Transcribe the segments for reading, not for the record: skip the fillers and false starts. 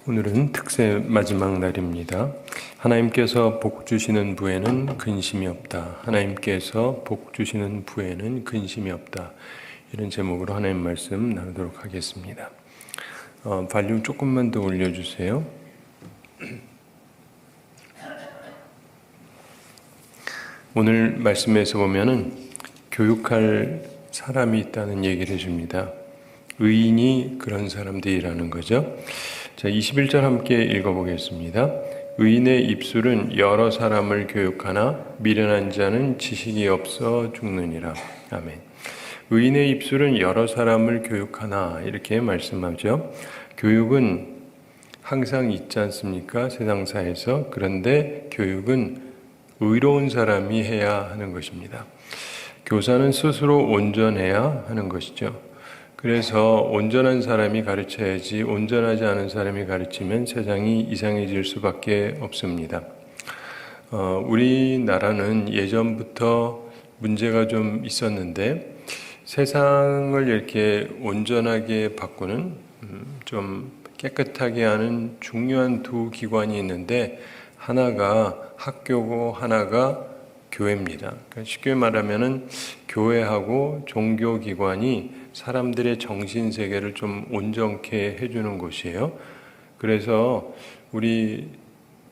오늘은 특세 마지막 날입니다. 하나님께서 복 주시는 부에는 근심이 없다. 하나님께서 복 주시는 부에는 근심이 없다. 이런 제목으로 하나님 말씀 나누도록 하겠습니다. 발륨 조금만 더 올려주세요. 오늘 말씀에서 보면은 교육할 사람이 있다는 얘기를 해줍니다. 의인이 그런 사람들이라는 거죠. 자, 21절 함께 읽어보겠습니다. 의인의 입술은 여러 사람을 교육하나 미련한 자는 지식이 없어 죽느니라. 아멘. 의인의 입술은 여러 사람을 교육하나 이렇게 말씀하죠. 교육은 항상 있지 않습니까? 세상사에서. 그런데 교육은 의로운 사람이 해야 하는 것입니다. 교사는 스스로 온전해야 하는 것이죠. 그래서 온전한 사람이 가르쳐야지 온전하지 않은 사람이 가르치면 세상이 이상해질 수밖에 없습니다. 우리나라는 예전부터 문제가 좀 있었는데 세상을 이렇게 온전하게 바꾸는 좀 깨끗하게 하는 중요한 두 기관이 있는데 하나가 학교고 하나가 교회입니다. 그러니까 쉽게 말하면은 교회하고 종교기관이 사람들의 정신세계를 좀 온전케 해주는 곳이에요. 그래서 우리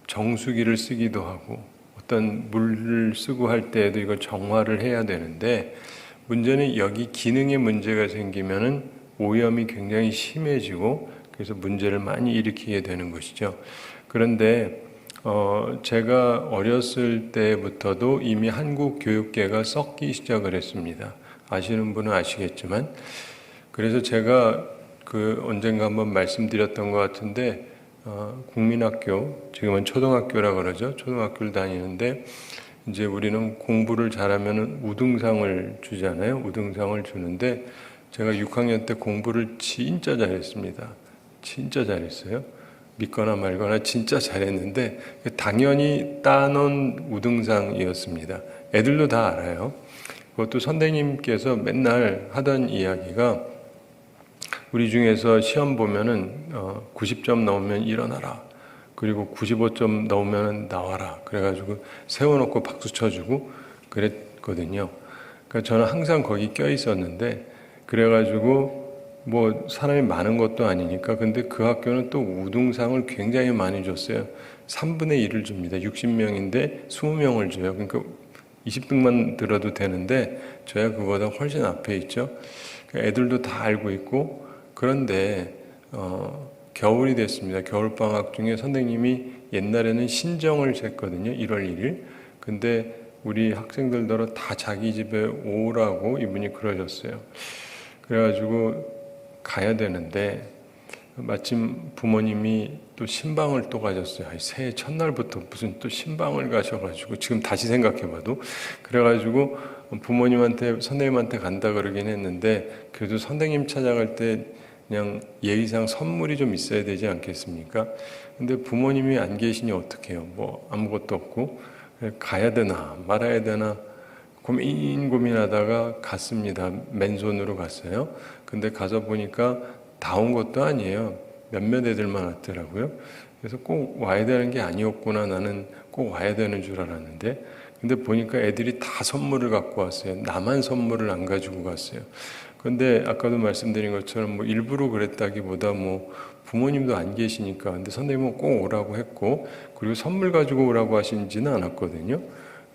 정수기를 쓰기도 하고 어떤 물을 쓰고 할 때에도 이걸 정화를 해야 되는데 문제는 여기 기능에 문제가 생기면은 오염이 굉장히 심해지고 그래서 문제를 많이 일으키게 되는 것이죠. 그런데 제가 어렸을 때부터도 이미 한국 교육계가 썩기 시작을 했습니다. 아시는 분은 아시겠지만, 그래서 제가 언젠가 한번 말씀드렸던 것 같은데, 국민학교, 지금은 초등학교라 그러죠. 초등학교를 다니는데, 이제 우리는 공부를 잘하면 우등상을 주잖아요. 우등상을 주는데, 제가 6학년 때 공부를 진짜 잘했습니다. 진짜 잘했어요. 믿거나 말거나 진짜 잘했는데, 당연히 따놓은 우등상이었습니다. 애들도 다 알아요. 그것도 선생님께서 맨날 하던 이야기가 우리 중에서 시험 보면은 90점 넘으면 일어나라. 그리고 95점 넘으면 나와라. 그래가지고 세워놓고 박수 쳐주고 그랬거든요. 그러니까 저는 항상 거기 껴 있었는데 그래가지고 뭐 사람이 많은 것도 아니니까 근데 그 학교는 또 우등상을 굉장히 많이 줬어요. 3분의 1을 줍니다. 60명인데 20명을 줘요. 그러니까 20등만 들어도 되는데 저야 그보다 훨씬 앞에 있죠. 애들도 다 알고 있고 그런데 겨울이 됐습니다. 겨울방학 중에 선생님이 옛날에는 신정을 쟀거든요. 1월 1일. 근데 우리 학생들더러 다 자기 집에 오라고 이분이 그러셨어요. 그래가지고 가야 되는데 마침 부모님이 또 신방을 또 가셨어요. 새해 첫날부터 무슨 또 신방을 가셔가지고 지금 다시 생각해봐도 그래가지고 부모님한테 선생님한테 간다 그러긴 했는데 그래도 선생님 찾아갈 때 그냥 예의상 선물이 좀 있어야 되지 않겠습니까? 근데 부모님이 안 계시니 어떡해요? 뭐 아무것도 없고 가야 되나 말아야 되나 고민하다가 갔습니다. 맨손으로 갔어요. 근데 가서 보니까 다 온 것도 아니에요. 몇몇 애들만 왔더라고요. 그래서 꼭 와야 되는 게 아니었구나. 나는 꼭 와야 되는 줄 알았는데. 근데 보니까 애들이 다 선물을 갖고 왔어요. 나만 선물을 안 가지고 갔어요. 근데 아까도 말씀드린 것처럼 뭐 일부러 그랬다기보다 뭐 부모님도 안 계시니까. 근데 선생님은 꼭 오라고 했고, 그리고 선물 가지고 오라고 하시지는 않았거든요.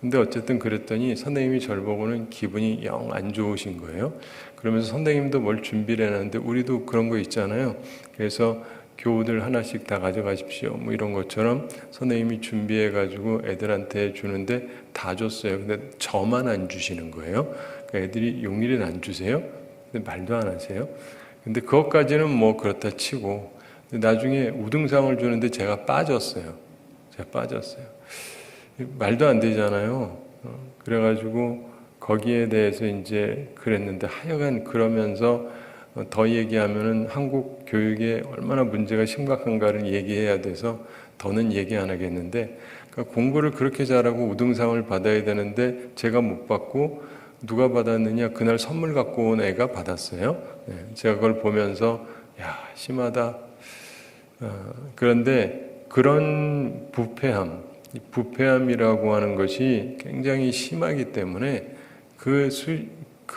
근데 어쨌든 그랬더니 선생님이 저를 보고는 기분이 영 안 좋으신 거예요. 그러면서 선생님도 뭘 준비를 해놨는데 우리도 그런 거 있잖아요. 그래서 교우들 하나씩 다 가져가십시오. 뭐 이런 것처럼 선생님이 준비해가지고 애들한테 주는데 다 줬어요. 근데 저만 안 주시는 거예요. 그러니까 애들이 용기를 안 주세요. 근데 말도 안 하세요. 근데 그것까지는 뭐 그렇다 치고 나중에 우등상을 주는데 제가 빠졌어요. 제가 빠졌어요. 말도 안 되잖아요. 그래가지고 거기에 대해서 이제 그랬는데 하여간 그러면서 더 얘기하면은 한국 교육에 얼마나 문제가 심각한가를 얘기해야 돼서 더는 얘기 안 하겠는데 그러니까 공부를 그렇게 잘하고 우등상을 받아야 되는데 제가 못 받고 누가 받았느냐 그날 선물 갖고 온 애가 받았어요. 제가 그걸 보면서 야 심하다. 그런데 그런 부패함이라고 하는 것이 굉장히 심하기 때문에 그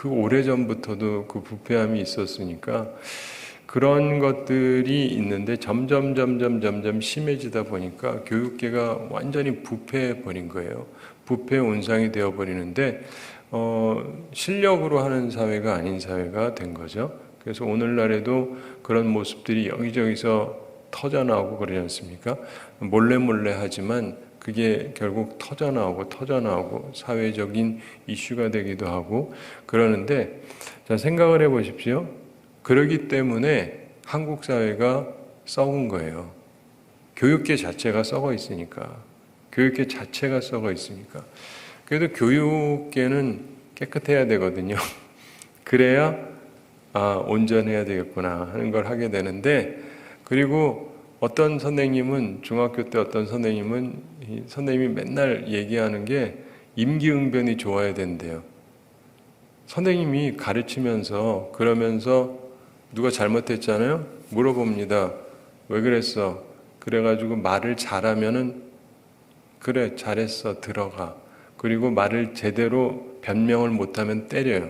오래전부터도 그 부패함이 있었으니까 그런 것들이 있는데 점점 심해지다 보니까 교육계가 완전히 부패해 버린 거예요. 부패 온상이 되어 버리는데 실력으로 하는 사회가 아닌 사회가 된 거죠. 그래서 오늘날에도 그런 모습들이 여기저기서 터져나오고 그러지 않습니까? 몰래 하지만 그게 결국 터져나오고 사회적인 이슈가 되기도 하고 그러는데, 자, 생각을 해 보십시오. 그러기 때문에 한국 사회가 썩은 거예요. 교육계 자체가 썩어 있으니까. 그래도 교육계는 깨끗해야 되거든요. 그래야 온전해야 되겠구나 하는 걸 하게 되는데, 그리고 어떤 선생님은 중학교 때 선생님이 맨날 얘기하는 게 임기응변이 좋아야 된대요. 선생님이 가르치면서 그러면서 누가 잘못했잖아요? 물어봅니다. 왜 그랬어? 그래가지고 말을 잘하면은 그래 잘했어 들어가. 그리고 말을 제대로 변명을 못하면 때려요.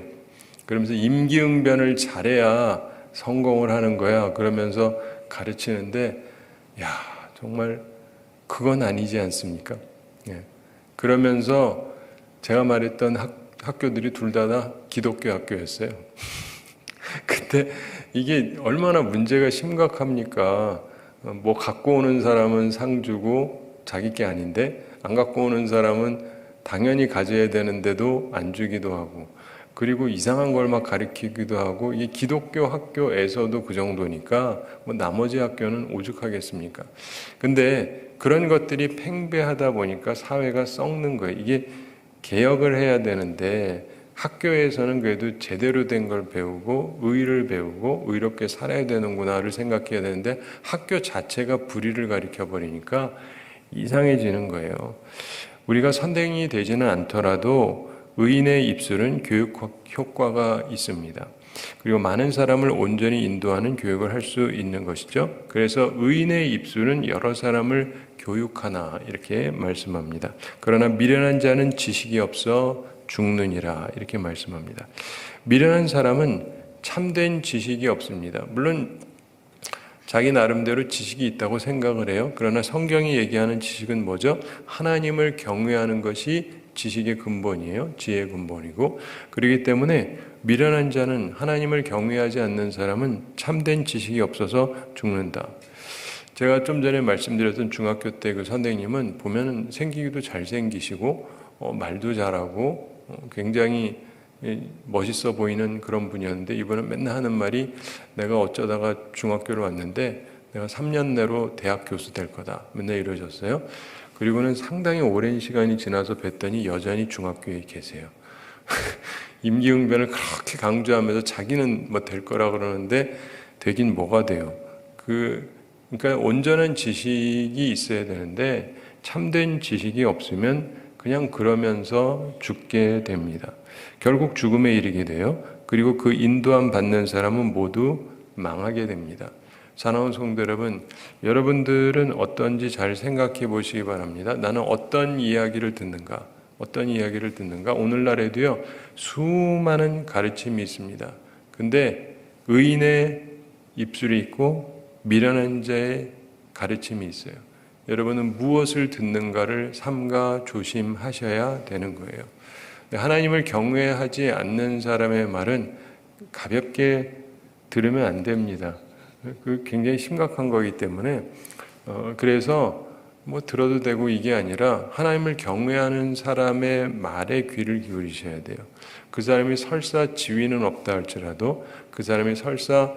그러면서 임기응변을 잘해야 성공을 하는 거야. 그러면서 가르치는데, 야, 정말 그건 아니지 않습니까? 예. 그러면서 제가 말했던 학교들이 둘 다 기독교 학교였어요. 근데 이게 얼마나 문제가 심각합니까? 뭐 갖고 오는 사람은 상 주고 자기 게 아닌데, 안 갖고 오는 사람은 당연히 가져야 되는데도 안 주기도 하고, 그리고 이상한 걸 막 가르치기도 하고, 이게 기독교 학교에서도 그 정도니까 뭐 나머지 학교는 오죽하겠습니까? 근데 그런 것들이 팽배하다 보니까 사회가 썩는 거예요. 이게 개혁을 해야 되는데 학교에서는 그래도 제대로 된 걸 배우고 의를 배우고 의롭게 살아야 되는구나를 생각해야 되는데 학교 자체가 불의를 가르쳐 버리니까 이상해지는 거예요. 우리가 선생이 되지는 않더라도 의인의 입술은 교육 효과가 있습니다. 그리고 많은 사람을 온전히 인도하는 교육을 할 수 있는 것이죠. 그래서 의인의 입술은 여러 사람을 교육하나 이렇게 말씀합니다. 그러나 미련한 자는 지식이 없어 죽느니라 이렇게 말씀합니다. 미련한 사람은 참된 지식이 없습니다. 물론 자기 나름대로 지식이 있다고 생각을 해요. 그러나 성경이 얘기하는 지식은 뭐죠? 하나님을 경외하는 것이 지식의 근본이에요. 지혜의 근본이고, 그렇기 때문에 미련한 자는, 하나님을 경외하지 않는 사람은 참된 지식이 없어서 죽는다. 제가 좀 전에 말씀드렸던 중학교 때 그 선생님은 보면은 생기기도 잘생기시고 말도 잘하고 굉장히 멋있어 보이는 그런 분이었는데, 이분은 맨날 하는 말이 내가 어쩌다가 중학교를 왔는데 내가 3년 내로 대학 교수 될 거다. 맨날 이러셨어요. 그리고는 상당히 오랜 시간이 지나서 뵀더니 여전히 중학교에 계세요. 임기응변을 그렇게 강조하면서 자기는 뭐 될 거라 그러는데 되긴 뭐가 돼요. 그러니까 온전한 지식이 있어야 되는데 참된 지식이 없으면 그냥 그러면서 죽게 됩니다. 결국 죽음에 이르게 돼요. 그리고 그 인도함 받는 사람은 모두 망하게 됩니다. 사랑하는 성도 여러분, 여러분들은 어떤지 잘 생각해 보시기 바랍니다. 나는 어떤 이야기를 듣는가? 오늘날에도요, 수많은 가르침이 있습니다. 근데 의인의 입술이 있고 미련한 자의 가르침이 있어요. 여러분은 무엇을 듣는가를 삼가 조심하셔야 되는 거예요. 하나님을 경외하지 않는 사람의 말은 가볍게 들으면 안 됩니다. 그 굉장히 심각한 거기 때문에 그래서 뭐 들어도 되고 이게 아니라 하나님을 경외하는 사람의 말에 귀를 기울이셔야 돼요. 그 사람이 설사 지위는 없다 할지라도, 그 사람이 설사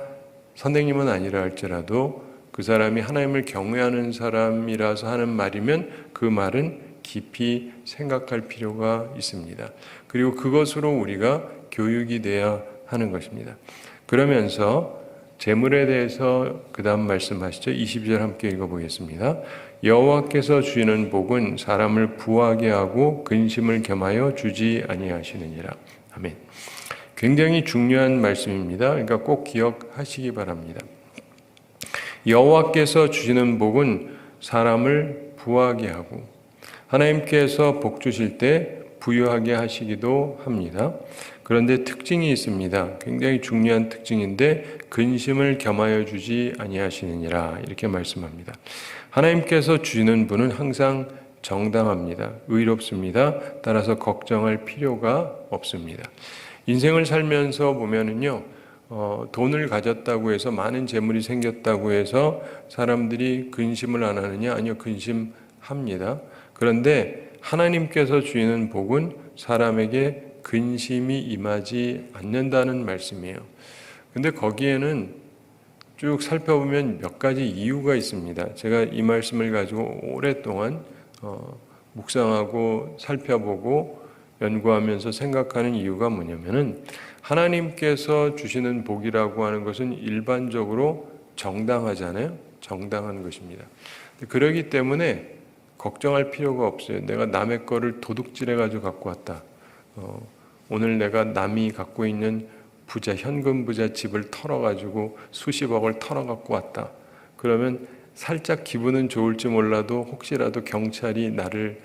선생님은 아니라 할지라도, 그 사람이 하나님을 경외하는 사람이라서 하는 말이면 그 말은 깊이 생각할 필요가 있습니다. 그리고 그것으로 우리가 교육이 돼야 하는 것입니다. 그러면서 재물에 대해서 그 다음 말씀하시죠. 22절 함께 읽어보겠습니다. 여호와께서 주시는 복은 사람을 부하게 하고 근심을 겸하여 주지 아니하시느니라. 아멘. 굉장히 중요한 말씀입니다. 그러니까 꼭 기억하시기 바랍니다. 여호와께서 주시는 복은 사람을 부하게 하고 하나님께서 복 주실 때 부유하게 하시기도 합니다. 그런데 특징이 있습니다. 굉장히 중요한 특징인데 근심을 겸하여 주지 아니하시느니라 이렇게 말씀합니다. 하나님께서 주시는 분은 항상 정당합니다. 의롭습니다. 따라서 걱정할 필요가 없습니다. 인생을 살면서 보면은요, 돈을 가졌다고 해서 많은 재물이 생겼다고 해서 사람들이 근심을 안 하느냐? 아니요, 근심합니다. 그런데 하나님께서 주시는 복은 사람에게 근심이 임하지 않는다는 말씀이에요. 근데 거기에는 쭉 살펴보면 몇 가지 이유가 있습니다. 제가 이 말씀을 가지고 오랫동안 묵상하고 살펴보고 연구하면서 생각하는 이유가 뭐냐면은 하나님께서 주시는 복이라고 하는 것은 일반적으로 정당하잖아요. 정당한 것입니다. 그렇기 때문에 걱정할 필요가 없어요. 내가 남의 거를 도둑질해가지고 갖고 왔다. 오늘 내가 남이 갖고 있는 부자, 현금 부자 집을 털어가지고 수십억을 털어갖고 왔다. 그러면 살짝 기분은 좋을지 몰라도 혹시라도 경찰이 나를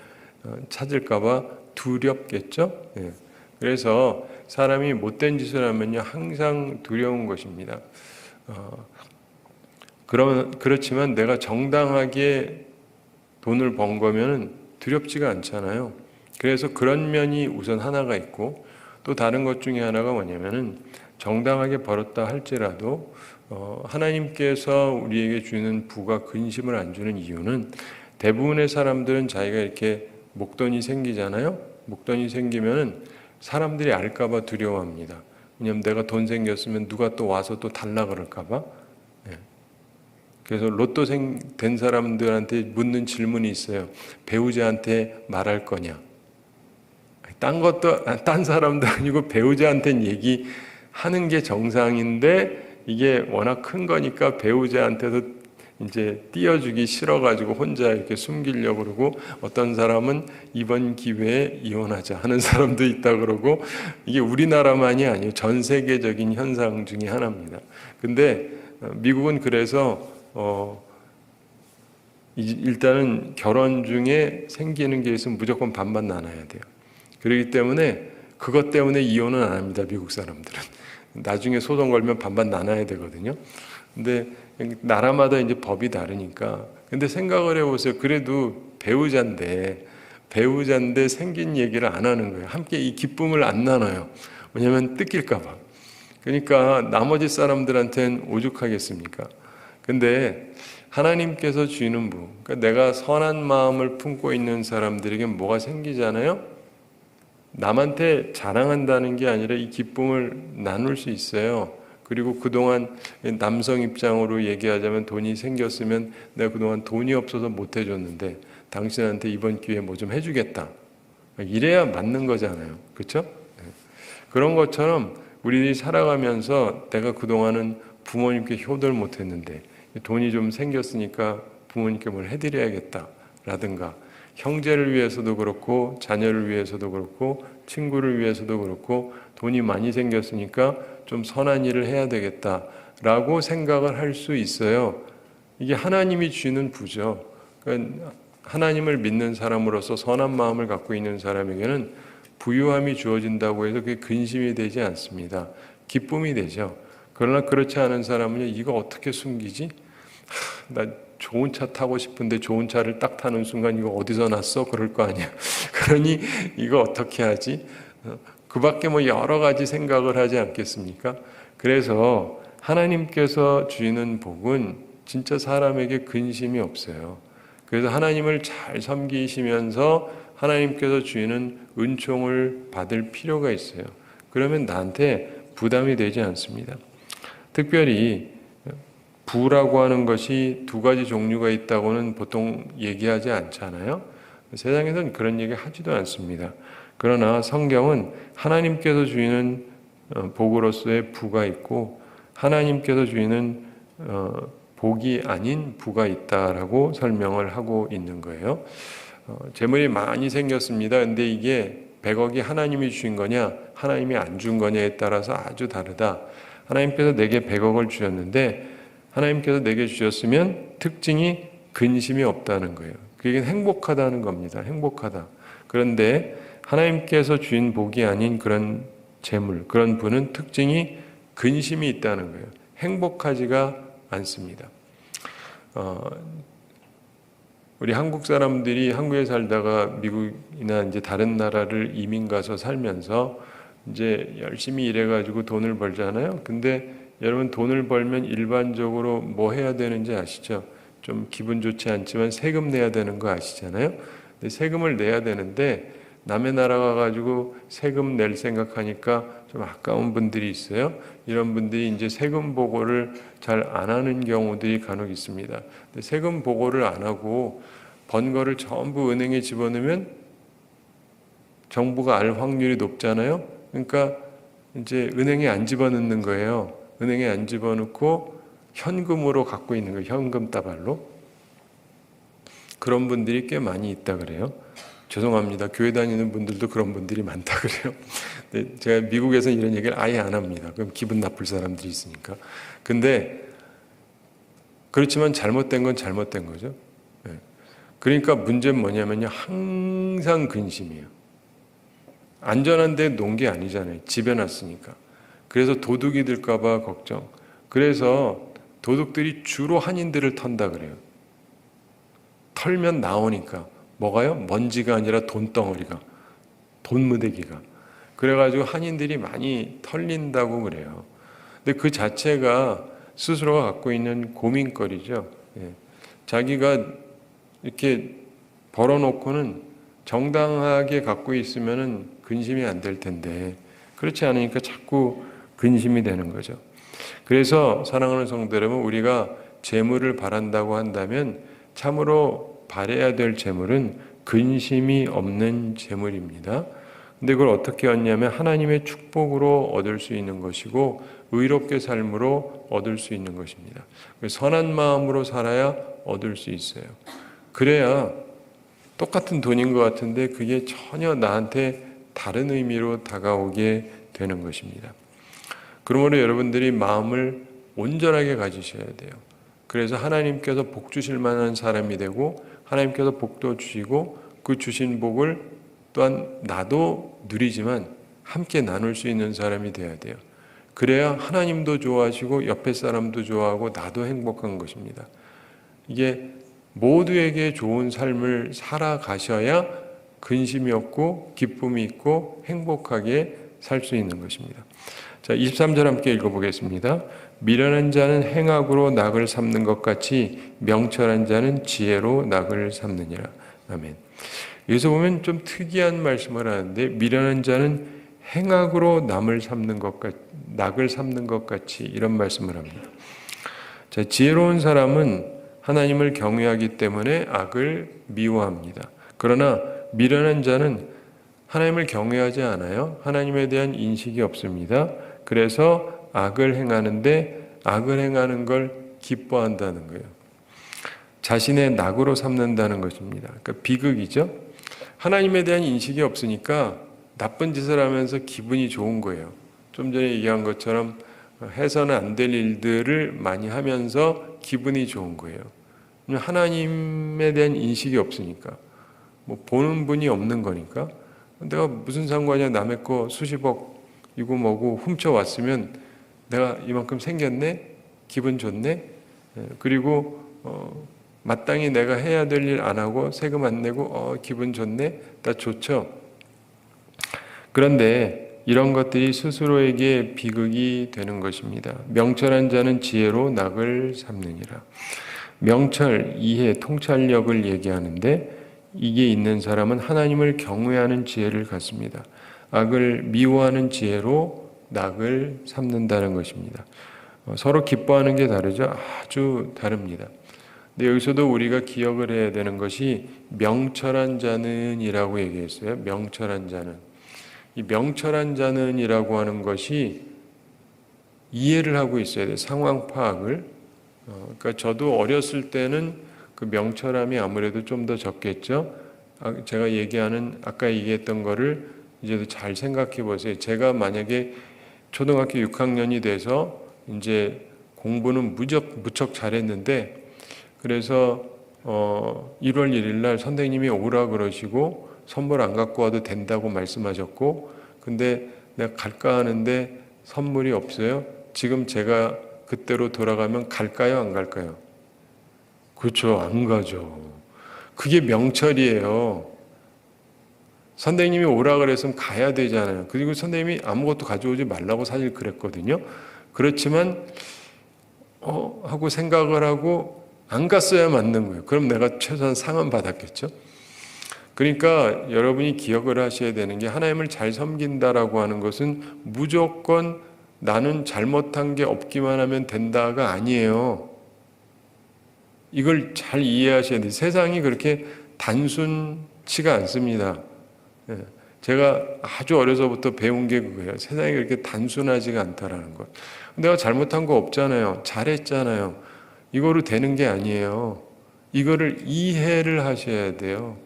찾을까봐 두렵겠죠? 예. 그래서 사람이 못된 짓을 하면요 항상 두려운 것입니다. 그렇지만 내가 정당하게 돈을 번 거면은 두렵지가 않잖아요. 그래서 그런 면이 우선 하나가 있고 또 다른 것 중에 하나가 뭐냐면은 정당하게 벌었다 할지라도 하나님께서 우리에게 주는 부가 근심을 안 주는 이유는 대부분의 사람들은 자기가 이렇게 목돈이 생기잖아요. 목돈이 생기면은 사람들이 알까봐 두려워합니다. 왜냐하면 내가 돈 생겼으면 누가 또 와서 또 달라 그럴까봐. 그래서 로또 된 사람들한테 묻는 질문이 있어요. 배우자한테 말할 거냐? 딴 사람도 아니고 배우자한테는 얘기하는 게 정상인데 이게 워낙 큰 거니까 배우자한테도 이제 띄워주기 싫어가지고 혼자 이렇게 숨기려고 그러고 어떤 사람은 이번 기회에 이혼하자 하는 사람도 있다 그러고 이게 우리나라만이 아니에요. 전 세계적인 현상 중에 하나입니다. 근데 미국은 그래서 일단은 결혼 중에 생기는 게 있으면 무조건 반반 나눠야 돼요. 그렇기 때문에 그것 때문에 이혼은 안 합니다. 미국 사람들은. 나중에 소송 걸면 반반 나눠야 되거든요. 근데 나라마다 이제 법이 다르니까. 근데 생각을 해보세요. 그래도 배우자인데 생긴 얘기를 안 하는 거예요. 함께 이 기쁨을 안 나눠요. 왜냐하면 뜯길까 봐. 그러니까 나머지 사람들한테는 오죽하겠습니까? 근데 하나님께서 주시는 부, 그러니까 내가 선한 마음을 품고 있는 사람들에게 뭐가 생기잖아요. 남한테 자랑한다는 게 아니라 이 기쁨을 나눌 수 있어요. 그리고 그동안 남성 입장으로 얘기하자면 돈이 생겼으면 내가 그동안 돈이 없어서 못 해줬는데 당신한테 이번 기회에 뭐 좀 해주겠다. 이래야 맞는 거잖아요. 그렇죠? 그런 것처럼 우리들이 살아가면서 내가 그동안은 부모님께 효도를 못 했는데 돈이 좀 생겼으니까 부모님께 뭘 해드려야겠다 라든가 형제를 위해서도 그렇고 자녀를 위해서도 그렇고 친구를 위해서도 그렇고 돈이 많이 생겼으니까 좀 선한 일을 해야 되겠다라고 생각을 할 수 있어요. 이게 하나님이 주는 부죠. 그러니까 하나님을 믿는 사람으로서 선한 마음을 갖고 있는 사람에게는 부유함이 주어진다고 해서 그게 근심이 되지 않습니다. 기쁨이 되죠. 그러나 그렇지 않은 사람은 이거 어떻게 숨기지? 나 좋은 차 타고 싶은데 좋은 차를 딱 타는 순간 이거 어디서 났어? 그럴 거 아니야. 그러니 이거 어떻게 하지? 그 밖에 뭐 여러 가지 생각을 하지 않겠습니까? 그래서 하나님께서 주시는 복은 진짜 사람에게 근심이 없어요. 그래서 하나님을 잘 섬기시면서 하나님께서 주시는 은총을 받을 필요가 있어요. 그러면 나한테 부담이 되지 않습니다. 특별히 부라고 하는 것이 두 가지 종류가 있다고는 보통 얘기하지 않잖아요. 세상에서는 그런 얘기 하지도 않습니다. 그러나 성경은 하나님께서 주시는 복으로서의 부가 있고 하나님께서 주시는 복이 아닌 부가 있다라고 설명을 하고 있는 거예요. 재물이 많이 생겼습니다. 근데 이게 100억이 하나님이 주신 거냐 하나님이 안 준 거냐에 따라서 아주 다르다. 하나님께서 내게 100억을 주셨는데 하나님께서 내게 주셨으면 특징이 근심이 없다는 거예요. 그게 행복하다는 겁니다. 행복하다. 그런데 하나님께서 주신 복이 아닌 그런 재물, 그런 분은 특징이 근심이 있다는 거예요. 행복하지가 않습니다. 우리 한국 사람들이 한국에 살다가 미국이나 이제 다른 나라를 이민 가서 살면서 이제 열심히 일해가지고 돈을 벌잖아요. 근데 여러분 돈을 벌면 일반적으로 뭐 해야 되는지 아시죠? 좀 기분 좋지 않지만 세금 내야 되는 거 아시잖아요. 근데 세금을 내야 되는데 남의 나라 가가지고 세금 낼 생각하니까 좀 아까운 분들이 있어요. 이런 분들이 이제 세금 보고를 잘 안 하는 경우들이 간혹 있습니다. 근데 세금 보고를 안 하고 번 거를 전부 은행에 집어넣으면 정부가 알 확률이 높잖아요. 그러니까 이제 은행에 안 집어넣는 거예요. 은행에 안 집어넣고 현금으로 갖고 있는 거예요. 현금 따발로. 그런 분들이 꽤 많이 있다 그래요. 죄송합니다. 교회 다니는 분들도 그런 분들이 많다 그래요. 근데 제가 미국에서 이런 얘기를 아예 안 합니다. 그럼 기분 나쁠 사람들이 있으니까. 근데 그렇지만 잘못된 건 잘못된 거죠. 그러니까 문제는 뭐냐면요. 항상 근심이에요. 안전한 데 놓은 게 아니잖아요. 집에 놨으니까. 그래서 도둑이 들까 봐 걱정. 그래서 도둑들이 주로 한인들을 턴다 그래요. 털면 나오니까. 뭐가요? 먼지가 아니라 돈덩어리가. 돈무대기가. 그래가지고 한인들이 많이 털린다고 그래요. 근데 그 자체가 스스로가 갖고 있는 고민거리죠. 자기가 이렇게 벌어놓고는 정당하게 갖고 있으면은 근심이 안 될 텐데 그렇지 않으니까 자꾸 근심이 되는 거죠. 그래서 사랑하는 성도 여러분, 우리가 재물을 바란다고 한다면 참으로 바라야 될 재물은 근심이 없는 재물입니다. 근데 그걸 어떻게 얻냐면 하나님의 축복으로 얻을 수 있는 것이고 의롭게 삶으로 얻을 수 있는 것입니다. 선한 마음으로 살아야 얻을 수 있어요. 그래야 똑같은 돈인 것 같은데 그게 전혀 나한테 다른 의미로 다가오게 되는 것입니다. 그러므로 여러분들이 마음을 온전하게 가지셔야 돼요. 그래서 하나님께서 복 주실 만한 사람이 되고 하나님께서 복도 주시고 그 주신 복을 또한 나도 누리지만 함께 나눌 수 있는 사람이 되어야 돼요. 그래야 하나님도 좋아하시고 옆에 사람도 좋아하고 나도 행복한 것입니다. 이게 모두에게 좋은 삶을 살아가셔야 근심이 없고 기쁨이 있고 행복하게 살 수 있는 것입니다. 자, 23절 함께 읽어보겠습니다. 미련한 자는 행악으로 낙을 삼는 것 같이 명철한 자는 지혜로 낙을 삼느니라. 아멘. 여기서 보면 좀 특이한 말씀을 하는데 미련한 자는 행악으로 낙을 삼는 것 같이 이런 말씀을 합니다. 자, 지혜로운 사람은 하나님을 경외하기 때문에 악을 미워합니다. 그러나 미련한 자는 하나님을 경외하지 않아요. 하나님에 대한 인식이 없습니다. 그래서 악을 행하는데 악을 행하는 걸 기뻐한다는 거예요. 자신의 낙으로 삼는다는 것입니다. 그러니까 비극이죠. 하나님에 대한 인식이 없으니까 나쁜 짓을 하면서 기분이 좋은 거예요. 좀 전에 얘기한 것처럼 해서는 안 될 일들을 많이 하면서 기분이 좋은 거예요. 하나님에 대한 인식이 없으니까. 뭐 보는 분이 없는 거니까. 내가 무슨 상관이야. 남의 거 수십억 이거 뭐고 훔쳐왔으면 내가 이만큼 생겼네? 기분 좋네? 그리고 마땅히 내가 해야 될 일 안 하고 세금 안 내고 기분 좋네? 다 좋죠. 그런데 이런 것들이 스스로에게 비극이 되는 것입니다. 명철한 자는 지혜로 낙을 삼느니라. 명철, 이해, 통찰력을 얘기하는데 이게 있는 사람은 하나님을 경외하는 지혜를 갖습니다. 악을 미워하는 지혜로 낙을 삼는다는 것입니다. 서로 기뻐하는 게 다르죠? 아주 다릅니다. 근데 여기서도 우리가 기억을 해야 되는 것이 명철한 자는 이라고 얘기했어요. 명철한 자는. 이 명철한 자는 이라고 하는 것이 이해를 하고 있어야 돼요. 상황 파악을. 그러니까 저도 어렸을 때는 그 명철함이 아무래도 좀 더 적겠죠. 제가 아까 얘기했던 거를 이제도 잘 생각해 보세요. 제가 만약에 초등학교 6학년이 돼서 이제 공부는 무척 잘했는데 그래서 1월 1일 날 선생님이 오라 그러시고 선물 안 갖고 와도 된다고 말씀하셨고 근데 내가 갈까 하는데 선물이 없어요. 지금 제가 그때로 돌아가면 갈까요? 안 갈까요? 그렇죠. 안 가죠. 그게 명철이에요. 선생님이 오라 그랬으면 가야 되잖아요. 그리고 선생님이 아무것도 가져오지 말라고 사실 그랬거든요. 그렇지만 하고 생각을 하고 안 갔어야 맞는 거예요. 그럼 내가 최소한 상은 받았겠죠. 그러니까 여러분이 기억을 하셔야 되는 게 하나님을 잘 섬긴다라고 하는 것은 무조건 나는 잘못한 게 없기만 하면 된다가 아니에요. 이걸 잘 이해하셔야 돼요. 세상이 그렇게 단순치가 않습니다. 제가 아주 어려서부터 배운 게 그거예요. 세상이 그렇게 단순하지가 않다라는 것. 내가 잘못한 거 없잖아요. 잘했잖아요. 이거로 되는 게 아니에요. 이거를 이해를 하셔야 돼요.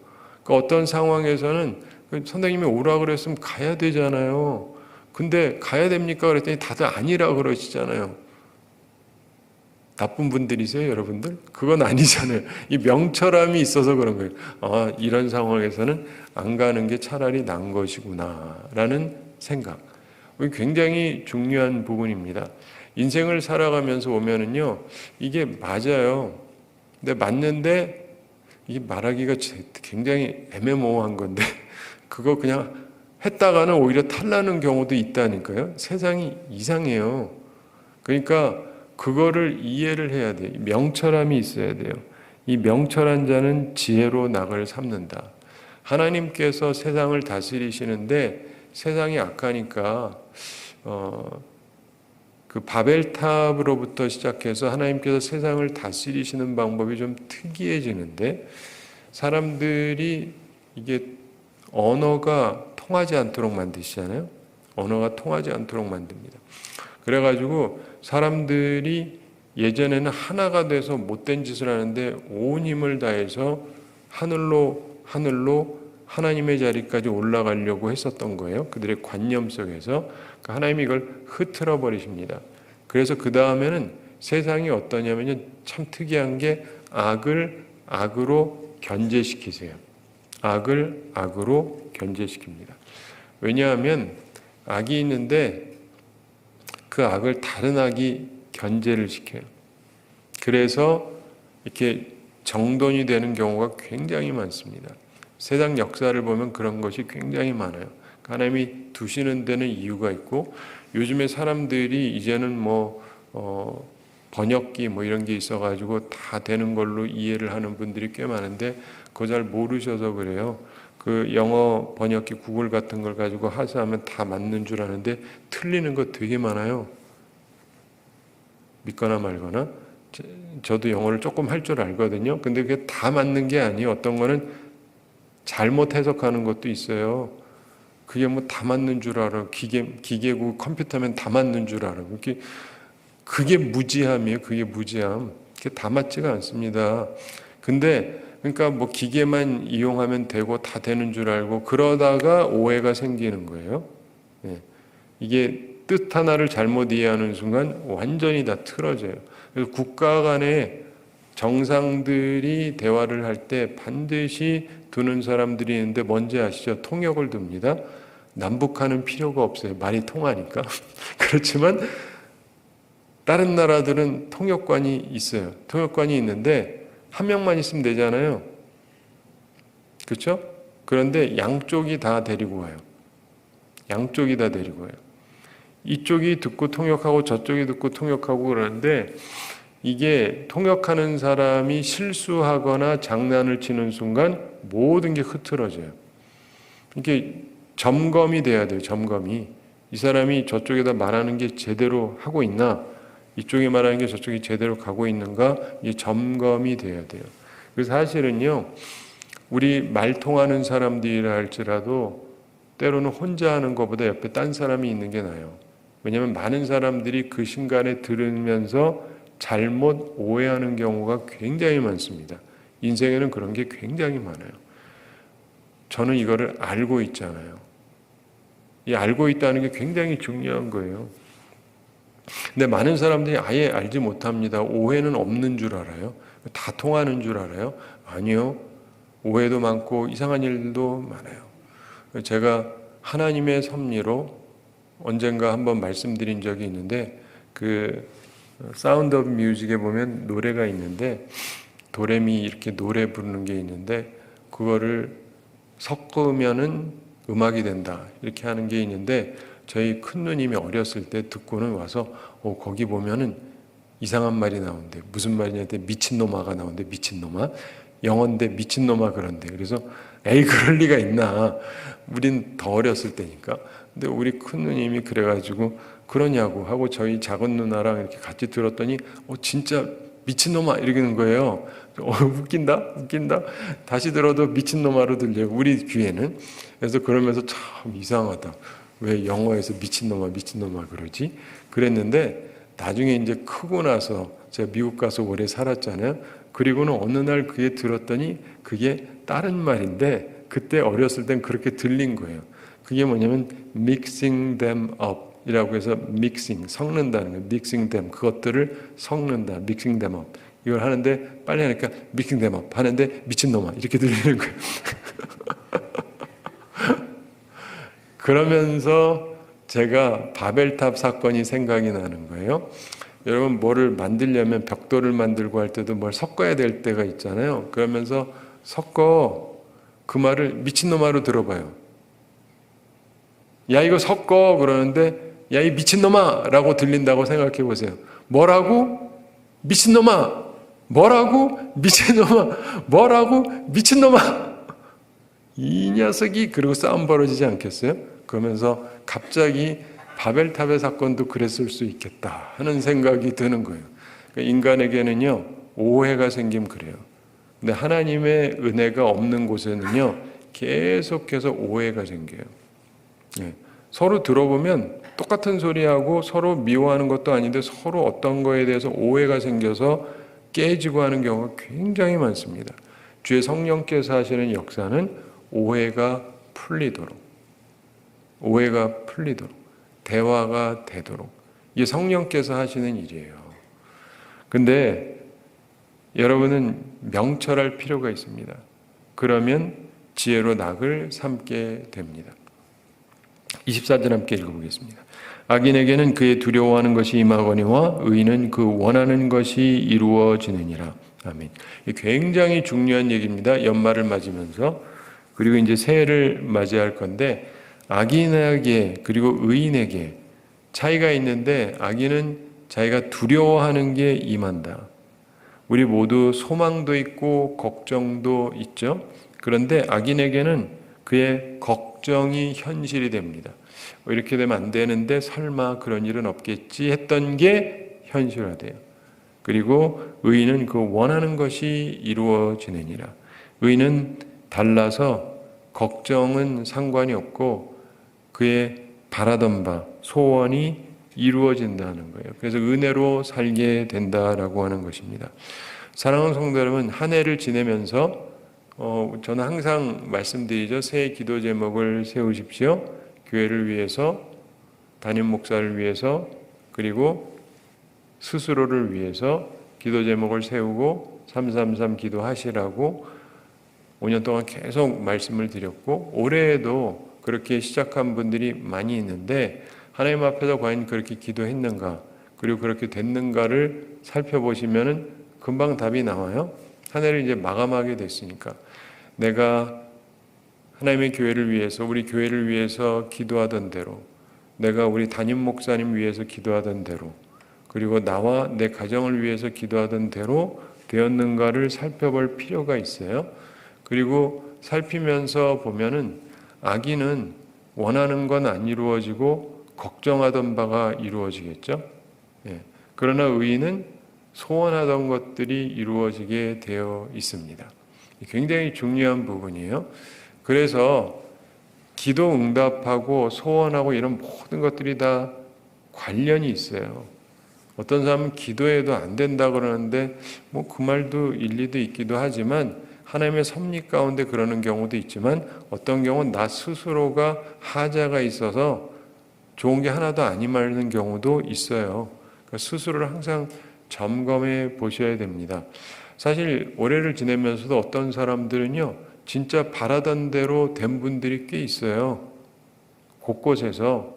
그러니까 어떤 상황에서는 선생님이 오라 그랬으면 가야 되잖아요. 근데 가야 됩니까? 그랬더니 다들 아니라 그러시잖아요. 나쁜 분들이세요, 여러분들? 그건 아니잖아요. 이 명철함이 있어서 그런 거예요. 이런 상황에서는 안 가는 게 차라리 나은 것이구나 라는 생각. 굉장히 중요한 부분입니다. 인생을 살아가면서 오면은요, 이게 맞아요. 근데 맞는데 이게 말하기가 굉장히 애매모호한 건데 그거 그냥 했다가는 오히려 탈나는 경우도 있다니까요. 세상이 이상해요. 그러니까 그거를 이해를 해야 돼요. 명철함이 있어야 돼요. 이 명철한 자는 지혜로 낙을 삼는다. 하나님께서 세상을 다스리시는데 세상이 악하니까 그 바벨탑으로부터 시작해서 하나님께서 세상을 다스리시는 방법이 좀 특이해지는데 사람들이 이게 언어가 통하지 않도록 만드시잖아요. 언어가 통하지 않도록 만듭니다. 그래가지고 사람들이 예전에는 하나가 돼서 못된 짓을 하는데 온 힘을 다해서 하늘로 하나님의 자리까지 올라가려고 했었던 거예요. 그들의 관념 속에서. 하나님이 이걸 흐트러 버리십니다. 그래서 그 다음에는 세상이 어떠냐면요, 참 특이한 게 악을 악으로 견제시키세요. 악을 악으로 견제시킵니다. 왜냐하면 악이 있는데 그 악을 다른 악이 견제를 시켜요. 그래서 이렇게 정돈이 되는 경우가 굉장히 많습니다. 세상 역사를 보면 그런 것이 굉장히 많아요. 하나님이 두시는 데는 이유가 있고, 요즘에 사람들이 이제는 번역기 이런 게 있어가지고 다 되는 걸로 이해를 하는 분들이 꽤 많은데 그거 잘 모르셔서 그래요. 그 영어 번역기 구글 같은 걸 가지고 하사하면 다 맞는 줄 아는데 틀리는 거 되게 많아요. 믿거나 말거나. 저도 영어를 조금 할 줄 알거든요. 근데 그게 다 맞는 게 아니에요. 어떤 거는 잘못 해석하는 것도 있어요. 그게 다 맞는 줄 알아. 기계고 컴퓨터면 다 맞는 줄 알아. 그게 무지함이에요. 그게 무지함. 그게 다 맞지가 않습니다. 근데 그러니까 기계만 이용하면 되고 다 되는 줄 알고 그러다가 오해가 생기는 거예요. 이게 뜻 하나를 잘못 이해하는 순간 완전히 다 틀어져요. 그래서 국가 간의 정상들이 대화를 할 때 반드시 두는 사람들이 있는데 뭔지 아시죠? 통역을 둡니다. 남북하는 필요가 없어요. 말이 통하니까. 그렇지만 다른 나라들은 통역관이 있어요. 통역관이 있는데 한 명만 있으면 되잖아요. 그렇죠? 그런데 양쪽이 다 데리고 와요. 양쪽이 다 데리고 와요. 이쪽이 듣고 통역하고 저쪽이 듣고 통역하고 그러는데 이게 통역하는 사람이 실수하거나 장난을 치는 순간 모든 게 흐트러져요. 이게 점검이 돼야 돼요. 점검이. 이 사람이 저쪽에다 말하는 게 제대로 하고 있나? 이쪽에 말하는 게 저쪽이 제대로 가고 있는가? 이게 점검이 돼야 돼요. 그래서 사실은요, 우리 말 통하는 사람들이라 할지라도 때로는 혼자 하는 것보다 옆에 딴 사람이 있는 게 나아요. 왜냐하면 많은 사람들이 그 순간에 들으면서 잘못 오해하는 경우가 굉장히 많습니다. 인생에는 그런 게 굉장히 많아요. 저는 이거를 알고 있잖아요. 이 알고 있다는 게 굉장히 중요한 거예요. 근데 많은 사람들이 아예 알지 못합니다. 오해는 없는 줄 알아요. 다 통하는 줄 알아요. 아니요. 오해도 많고 이상한 일도 많아요. 제가 하나님의 섭리로 언젠가 한번 말씀드린 적이 있는데, 그 사운드 오브 뮤직에 보면 노래가 있는데 도레미 이렇게 노래 부르는 게 있는데, 그거를 섞으면은 음악이 된다 이렇게 하는 게 있는데, 저희 큰 누님이 어렸을 때 듣고는 와서 거기 보면은 이상한 말이 나오는데, 무슨 말이냐 했더니 미친놈아가 나오는데, 미친놈아 영어인데 미친놈아 그런데. 그래서 에이 그럴 리가 있나, 우린 더 어렸을 때니까. 근데 우리 큰 누님이 그래가지고 그러냐고 하고 저희 작은 누나랑 이렇게 같이 들었더니 진짜 미친놈아 이러는 거예요. 웃긴다. 다시 들어도 미친놈아로 들려요, 우리 귀에는. 그래서 그러면서 참 이상하다, 왜 영어에서 미친놈아 그러지? 그랬는데 나중에 이제 크고 나서 제가 미국 가서 오래 살았잖아요. 그리고는 어느 날 그게 들었더니 그게 다른 말인데, 그때 어렸을 땐 그렇게 들린 거예요. 그게 뭐냐면 mixing them up 이라고 해서 mixing, 섞는다는 거예요. mixing them, 그것들을 섞는다, mixing them up. 이걸 하는데 빨리 하니까 mixing them up 하는데 미친놈아 이렇게 들리는 거예요. 그러면서 제가 바벨탑 사건이 생각이 나는 거예요. 여러분, 뭐를 만들려면 벽돌을 만들고 할 때도 뭘 섞어야 될 때가 있잖아요. 그러면서 섞어, 그 말을 미친놈아로 들어봐요. 야 이거 섞어 그러는데 야 이 미친놈아 라고 들린다고 생각해 보세요. 뭐라고? 미친놈아. 뭐라고? 미친놈아. 뭐라고? 미친놈아. 이 녀석이. 그리고 싸움 벌어지지 않겠어요? 그러면서 갑자기 바벨탑의 사건도 그랬을 수 있겠다 하는 생각이 드는 거예요. 그러니까 인간에게는요 오해가 생기면 그래요. 근데 하나님의 은혜가 없는 곳에는요 계속해서 오해가 생겨요. 서로 들어보면 똑같은 소리하고 서로 미워하는 것도 아닌데 서로 어떤 거에 대해서 오해가 생겨서 깨지고 하는 경우가 굉장히 많습니다. 주의 성령께서 하시는 역사는 오해가 풀리도록, 대화가 되도록, 이게 성령께서 하시는 일이에요. 근데 여러분은 명철할 필요가 있습니다. 그러면 지혜로 낙을 삼게 됩니다. 24절 함께 읽어보겠습니다. 악인에게는 그의 두려워하는 것이 임하거니와 의인은 그 원하는 것이 이루어지느니라. 아멘. 굉장히 중요한 얘기입니다. 연말을 맞으면서. 그리고 이제 새해를 맞이할 건데, 악인에게 그리고 의인에게 차이가 있는데, 악인은 자기가 두려워하는 게 임한다. 우리 모두 소망도 있고 걱정도 있죠. 그런데 악인에게는 그의 걱정이 현실이 됩니다. 이렇게 되면 안 되는데 설마 그런 일은 없겠지 했던 게 현실화돼요. 그리고 의인은 그 원하는 것이 이루어지느니라. 의인은 달라서 걱정은 상관이 없고 그의 바라던 바, 소원이 이루어진다는 거예요. 그래서 은혜로 살게 된다라고 하는 것입니다. 사랑하는 성도 여러분, 한 해를 지내면서 저는 항상 말씀드리죠. 새해 기도 제목을 세우십시오. 교회를 위해서, 담임 목사를 위해서, 그리고 스스로를 위해서 기도 제목을 세우고 333 기도하시라고 5년 동안 계속 말씀을 드렸고, 올해에도 그렇게 시작한 분들이 많이 있는데 하나님 앞에서 과연 그렇게 기도했는가, 그리고 그렇게 됐는가를 살펴보시면은 금방 답이 나와요. 한 해를 이제 마감하게 됐으니까. 내가 하나님의 교회를 위해서, 우리 교회를 위해서 기도하던 대로, 내가 우리 담임 목사님 위해서 기도하던 대로, 그리고 나와 내 가정을 위해서 기도하던 대로 되었는가를 살펴볼 필요가 있어요. 그리고 살피면서 보면은 악인은 원하는 건 안 이루어지고 걱정하던 바가 이루어지겠죠. 그러나 의인은 소원하던 것들이 이루어지게 되어 있습니다. 굉장히 중요한 부분이에요. 그래서 기도 응답하고 소원하고 이런 모든 것들이 다 관련이 있어요. 어떤 사람은 기도해도 안 된다 그러는데 뭐 그 말도 일리도 있기도 하지만, 하나님의 섭리 가운데 그러는 경우도 있지만, 어떤 경우는 나 스스로가 하자가 있어서 좋은 게 하나도 안 임하는 경우도 있어요. 그러니까 스스로를 항상 점검해 보셔야 됩니다. 사실 올해를 지내면서도 어떤 사람들은요, 진짜 바라던 대로 된 분들이 꽤 있어요. 곳곳에서.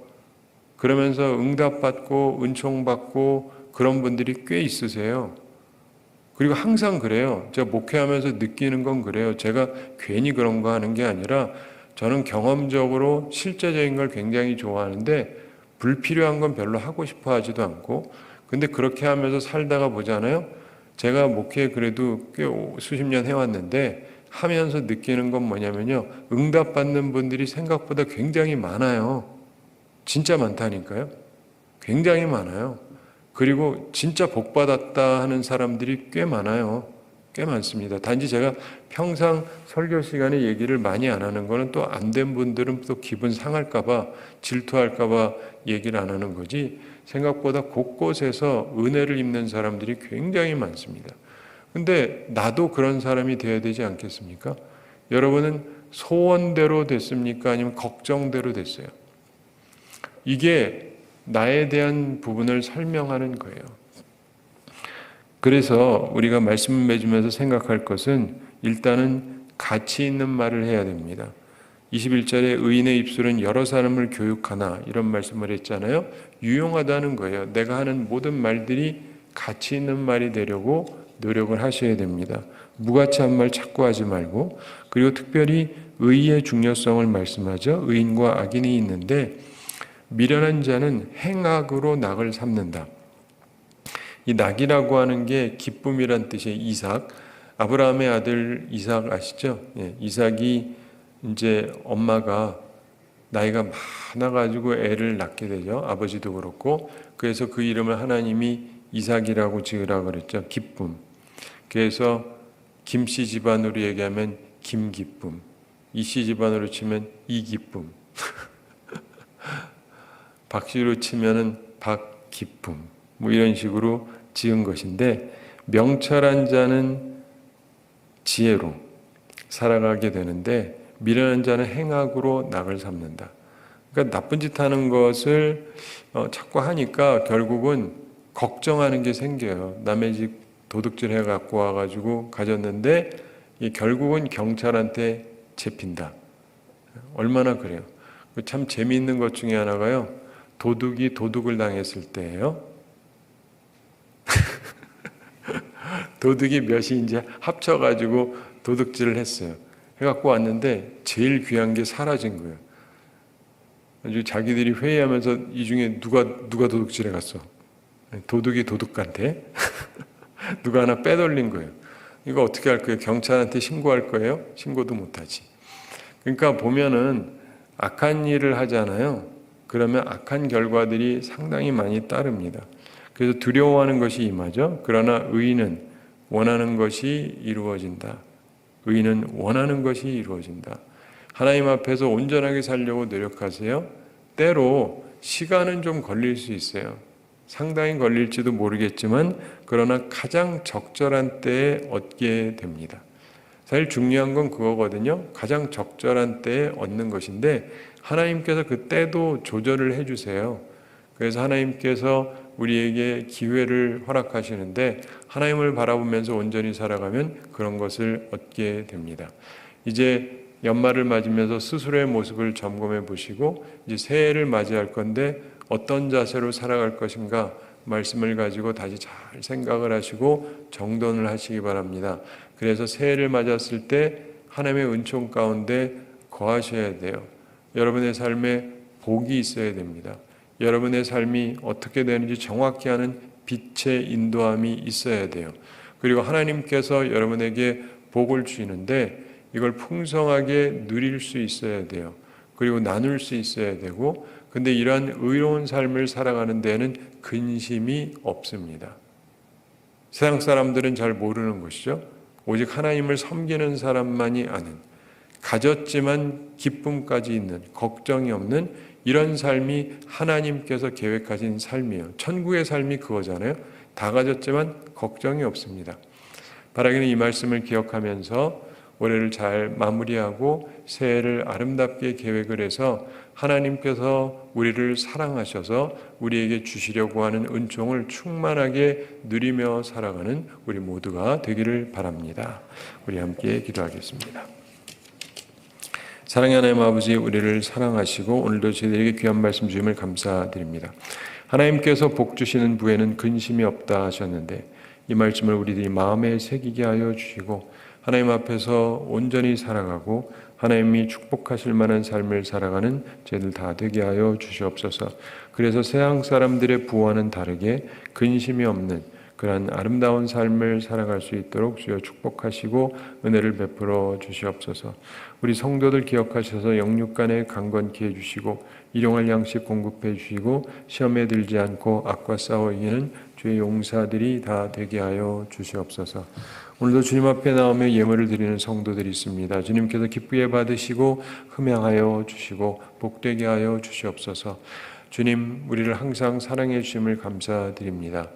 그러면서 응답받고 은총받고 그런 분들이 꽤 있으세요. 그리고 항상 그래요. 제가 목회하면서 느끼는 건 그래요. 제가 괜히 그런 거 하는 게 아니라 저는 경험적으로 실제적인 걸 굉장히 좋아하는데 불필요한 건 별로 하고 싶어 하지도 않고, 근데 그렇게 하면서 살다가 보잖아요. 제가 목회 그래도 꽤 수십 년 해왔는데 하면서 느끼는 건 뭐냐면요. 응답받는 분들이 생각보다 굉장히 많아요. 진짜 많다니까요. 굉장히 많아요. 그리고 진짜 복받았다 하는 사람들이 꽤 많아요. 꽤 많습니다. 단지 제가 평상 설교 시간에 얘기를 많이 안 하는 거는 또 안 된 분들은 또 기분 상할까봐, 질투할까봐 얘기를 안 하는 거지, 생각보다 곳곳에서 은혜를 입는 사람들이 굉장히 많습니다. 근데 나도 그런 사람이 되어야 되지 않겠습니까? 여러분은 소원대로 됐습니까? 아니면 걱정대로 됐어요? 이게 나에 대한 부분을 설명하는 거예요. 그래서 우리가 말씀을 맺으면서 생각할 것은 일단은 가치 있는 말을 해야 됩니다. 21절에 의인의 입술은 여러 사람을 교육하나 이런 말씀을 했잖아요. 유용하다는 거예요. 내가 하는 모든 말들이 가치 있는 말이 되려고 노력을 하셔야 됩니다. 무가치한 말 자꾸 하지 말고, 그리고 특별히 의의 중요성을 말씀하죠. 의인과 악인이 있는데 미련한 자는 행악으로 낙을 삼는다. 이 낙이라고 하는 게 기쁨이란 뜻이에요. 이삭, 아브라함의 아들 이삭 아시죠? 예, 이삭이 이제 엄마가 나이가 많아가지고 애를 낳게 되죠. 아버지도 그렇고. 그래서 그 이름을 하나님이 이삭이라고 지으라 그랬죠. 기쁨. 그래서 김씨 집안으로 얘기하면 김기쁨, 이씨 집안으로 치면 이기쁨, 박씨로 치면은 박기쁨, 뭐 이런 식으로 지은 것인데, 명철한 자는 지혜로 살아가게 되는데 미련한 자는 행악으로 낙을 삼는다. 그러니까 나쁜 짓 하는 것을 자꾸 하니까 결국은 걱정하는 게 생겨요. 남의 집 도둑질 해갖고 와가지고 가졌는데 결국은 경찰한테 잡힌다. 얼마나 그래요. 참 재미있는 것 중에 하나가요. 도둑이 도둑을 당했을 때예요. 도둑이 몇이 이제 합쳐가지고 도둑질을 했어요. 해갖고 왔는데 제일 귀한 게 사라진 거예요. 아주 자기들이 회의하면서 이 중에 누가 도둑질해 갔어? 도둑이 도둑한테 누가 하나 빼돌린 거예요. 이거 어떻게 할 거예요? 경찰한테 신고할 거예요? 신고도 못하지. 그러니까 보면은 악한 일을 하잖아요. 그러면 악한 결과들이 상당히 많이 따릅니다. 그래서 두려워하는 것이 임하죠. 그러나 의인은 원하는 것이 이루어진다. 의인은 원하는 것이 이루어진다. 하나님 앞에서 온전하게 살려고 노력하세요. 때로 시간은 좀 걸릴 수 있어요. 상당히 걸릴지도 모르겠지만 그러나 가장 적절한 때에 얻게 됩니다. 사실 중요한 건 그거거든요. 가장 적절한 때에 얻는 것인데 하나님께서 그 때도 조절을 해주세요. 그래서 하나님께서 우리에게 기회를 허락하시는데 하나님을 바라보면서 온전히 살아가면 그런 것을 얻게 됩니다. 이제 연말을 맞으면서 스스로의 모습을 점검해 보시고 이제 새해를 맞이할 건데 어떤 자세로 살아갈 것인가 말씀을 가지고 다시 잘 생각을 하시고 정돈을 하시기 바랍니다. 그래서 새해를 맞았을 때 하나님의 은총 가운데 거하셔야 돼요. 여러분의 삶에 복이 있어야 됩니다. 여러분의 삶이 어떻게 되는지 정확히 아는 빛의 인도함이 있어야 돼요. 그리고 하나님께서 여러분에게 복을 주시는데 이걸 풍성하게 누릴 수 있어야 돼요. 그리고 나눌 수 있어야 되고, 근데 이러한 의로운 삶을 살아가는 데에는 근심이 없습니다. 세상 사람들은 잘 모르는 것이죠. 오직 하나님을 섬기는 사람만이 아는, 가졌지만 기쁨까지 있는, 걱정이 없는 이런 삶이 하나님께서 계획하신 삶이에요. 천국의 삶이 그거잖아요. 다 가졌지만 걱정이 없습니다. 바라기는 이 말씀을 기억하면서 올해를 잘 마무리하고 새해를 아름답게 계획을 해서 하나님께서 우리를 사랑하셔서 우리에게 주시려고 하는 은총을 충만하게 누리며 살아가는 우리 모두가 되기를 바랍니다. 우리 함께 기도하겠습니다. 사랑의 하나님 아버지, 우리를 사랑하시고 오늘도 저희들에게 귀한 말씀 주심을 감사드립니다. 하나님께서 복 주시는 부에는 근심이 없다 하셨는데 이 말씀을 우리들이 마음에 새기게 하여 주시고 하나님 앞에서 온전히 살아가고 하나님이 축복하실 만한 삶을 살아가는 저희들 다 되게 하여 주시옵소서. 그래서 세상 사람들의 부와는 다르게 근심이 없는 그러한 아름다운 삶을 살아갈 수 있도록 주여 축복하시고 은혜를 베풀어 주시옵소서. 우리 성도들 기억하셔서 영육간에 강건케 해주시고 일용할 양식 공급해 주시고 시험에 들지 않고 악과 싸워 이기는 주의 용사들이 다 되게 하여 주시옵소서. 오늘도 주님 앞에 나오며 예물을 드리는 성도들이 있습니다. 주님께서 기쁘게 받으시고 흠양하여 주시고 복되게 하여 주시옵소서. 주님, 우리를 항상 사랑해 주심을 감사드립니다.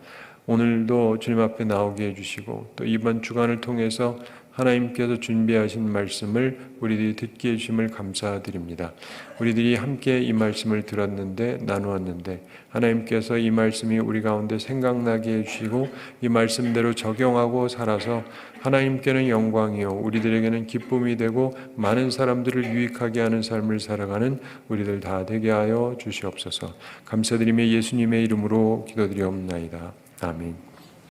오늘도 주님 앞에 나오게 해주시고 또 이번 주간을 통해서 하나님께서 준비하신 말씀을 우리들이 듣게 해주심을 감사드립니다. 우리들이 함께 이 말씀을 들었는데 나누었는데 하나님께서 이 말씀이 우리 가운데 생각나게 해주시고 이 말씀대로 적용하고 살아서 하나님께는 영광이요 우리들에게는 기쁨이 되고 많은 사람들을 유익하게 하는 삶을 살아가는 우리들 다 되게 하여 주시옵소서. 감사드리며 예수님의 이름으로 기도드리옵나이다. 아멘.